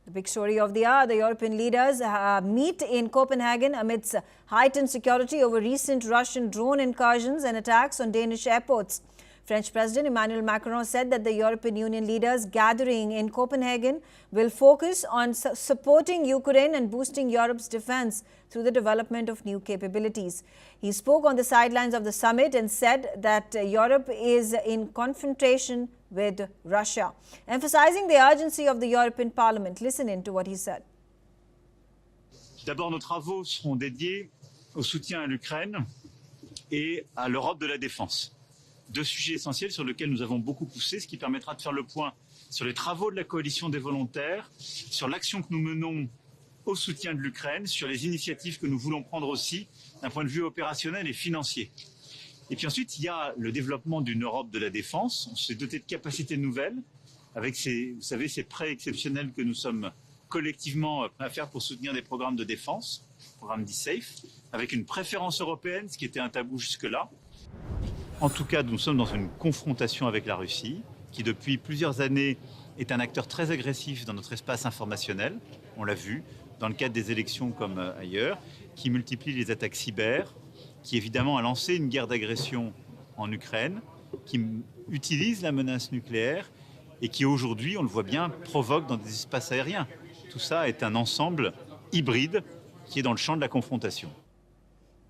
The big story of the hour, the European leaders meet in Copenhagen amidst heightened security over recent Russian drone incursions and attacks on Danish airports. French President Emmanuel Macron said that the European Union leaders gathering in Copenhagen will focus on supporting Ukraine and boosting Europe's defense through the development of new capabilities. He spoke on the sidelines of the summit and said that Europe is in confrontation with Russia, emphasizing the urgency of the European Parliament. Listen in to what he said. D'abord, nos travaux seront dédiés au soutien à l'Ukraine et à l'Europe de la défense. Deux sujets essentiels sur lesquels nous avons beaucoup poussé, ce qui permettra de faire le point sur les travaux de la coalition des volontaires, sur l'action que nous menons au soutien de l'Ukraine, sur les initiatives que nous voulons prendre aussi d'un point de vue opérationnel et financier. Et puis ensuite, il y a le développement d'une Europe de la défense. On s'est doté de capacités nouvelles avec vous savez, ces prêts exceptionnels que nous sommes collectivement prêts à faire pour soutenir des programmes de défense, programme dit SAFE, avec une préférence européenne, ce qui était un tabou jusque-là. En tout cas, nous sommes dans une confrontation avec la Russie, qui depuis plusieurs années est un acteur très agressif dans notre espace informationnel, on l'a vu, dans le cadre des élections comme ailleurs, qui multiplie les attaques cyber, qui évidemment a lancé une guerre d'agression en Ukraine, qui utilise la menace nucléaire et qui aujourd'hui, on le voit bien, provoque dans des espaces aériens. Tout ça est un ensemble hybride qui est dans le champ de la confrontation.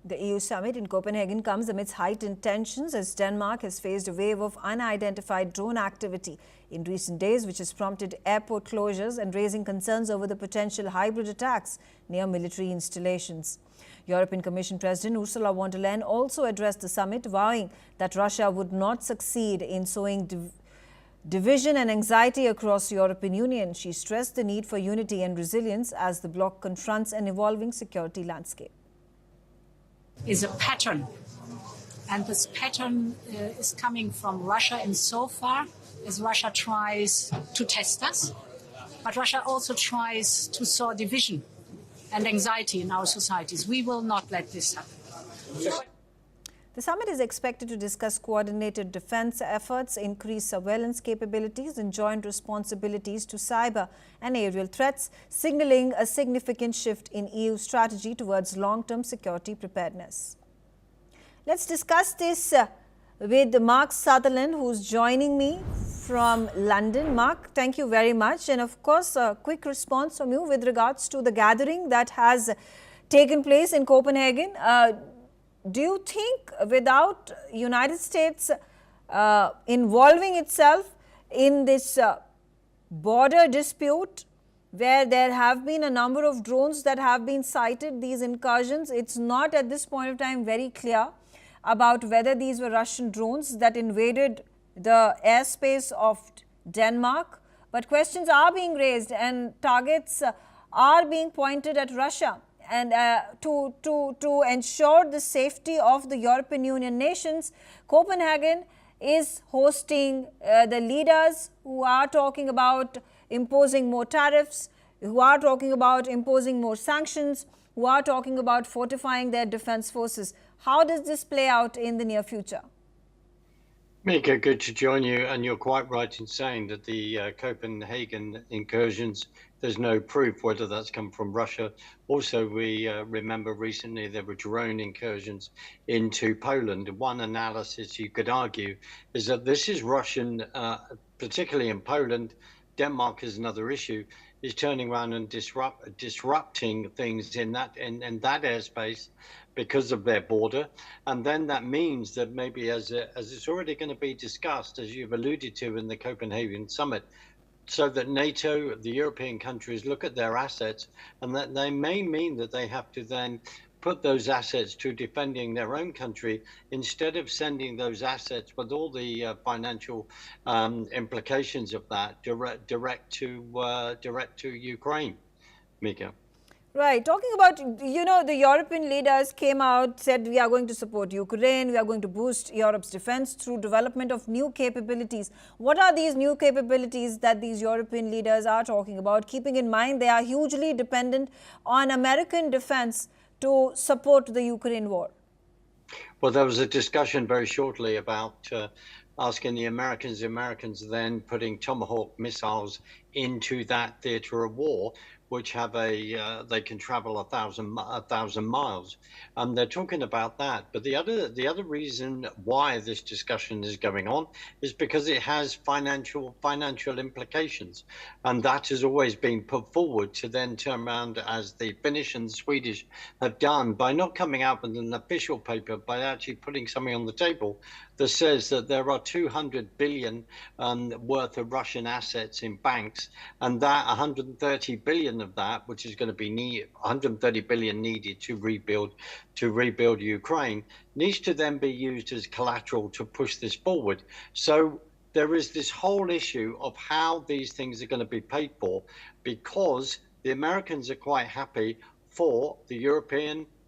The EU summit in Copenhagen comes amidst heightened tensions as Denmark has faced a wave of unidentified drone activity in recent days, which has prompted airport closures and raising concerns over the potential hybrid attacks near military installations. European Commission President Ursula von der Leyen also addressed the summit, vowing that Russia would not succeed in sowing division and anxiety across the European Union. She stressed the need for unity and resilience as the bloc confronts an evolving security landscape. Is a pattern, and this pattern is coming from Russia insofar as Russia tries to test us, but Russia also tries to sow division and anxiety in our societies. We will not let this happen. The summit is expected to discuss coordinated defense efforts, increased surveillance capabilities and joint responsibilities to cyber and aerial threats, signaling a significant shift in EU strategy towards long-term security preparedness. Let's discuss this with Mark Sutherland, who's joining me from London. Mark, thank you very much. And of course, a quick response from you with regards to the gathering that has taken place in Copenhagen. Do you think without United States involving itself in this border dispute where there have been a number of drones that have been sighted, these incursions, it's not at this point of time very clear about whether these were Russian drones that invaded the airspace of Denmark, but questions are being raised and targets are being pointed at Russia. And to ensure the safety of the European Union nations, Copenhagen is hosting the leaders who are talking about imposing more tariffs, who are talking about imposing more sanctions, who are talking about fortifying their defense forces. How does this play out in the near future? Mika, good to join you. And you're quite right in saying that the Copenhagen incursions, there's no proof whether that's come from Russia. Also, we remember recently there were drone incursions into Poland. One analysis you could argue is that this is Russian, particularly in Poland. Denmark is another issue, is turning around and disrupting things in that airspace because of their border. And then that means that maybe as it's already going to be discussed, as you've alluded to in the Copenhagen summit, so that NATO, the European countries, look at their assets, and that they may mean that they have to then put those assets to defending their own country instead of sending those assets with all the financial implications of that direct to Ukraine. Mika. Right. Talking about, the European leaders came out, said we are going to support Ukraine, we are going to boost Europe's defense through development of new capabilities. What are these new capabilities that these European leaders are talking about, keeping in mind they are hugely dependent on American defense to support the Ukraine war? Well, there was a discussion very shortly about asking the Americans then putting Tomahawk missiles into that theater of war, which have they can travel 1,000 miles, and they're talking about that. But the other reason why this discussion is going on is because it has financial implications, and that has always been put forward to then turn around, as the Finnish and the Swedish have done, by not coming out with an official paper, by actually putting something on the table that says that there are 200 billion worth of Russian assets in banks, and that 130 billion of that, which is going to be 130 billion needed to rebuild Ukraine, needs to then be used as collateral to push this forward. So there is this whole issue of how these things are going to be paid for, because the Americans are quite happy for the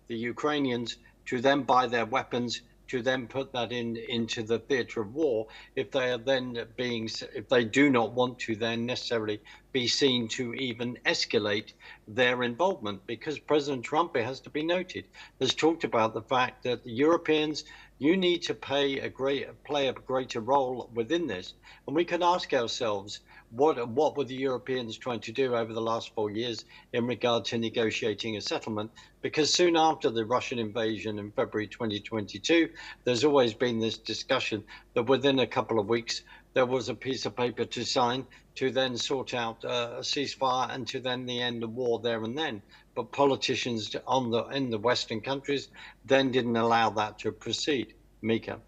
Ukrainians to then buy their weapons, to then put that into the theater of war, if they do not want to then necessarily be seen to even escalate their involvement. Because President Trump, it has to be noted, has talked about the fact that the Europeans, you need to play a greater role within this. And we can ask ourselves, what were the Europeans trying to do over the last 4 years in regard to negotiating a settlement? Because soon after the Russian invasion in February 2022, there's always been this discussion that within a couple of weeks, there was a piece of paper to sign to then sort out a ceasefire and to then the end of war there and then. But politicians in the Western countries then didn't allow that to proceed. Mika.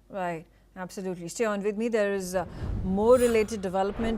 Right. Absolutely. Stay on with me. There is more related development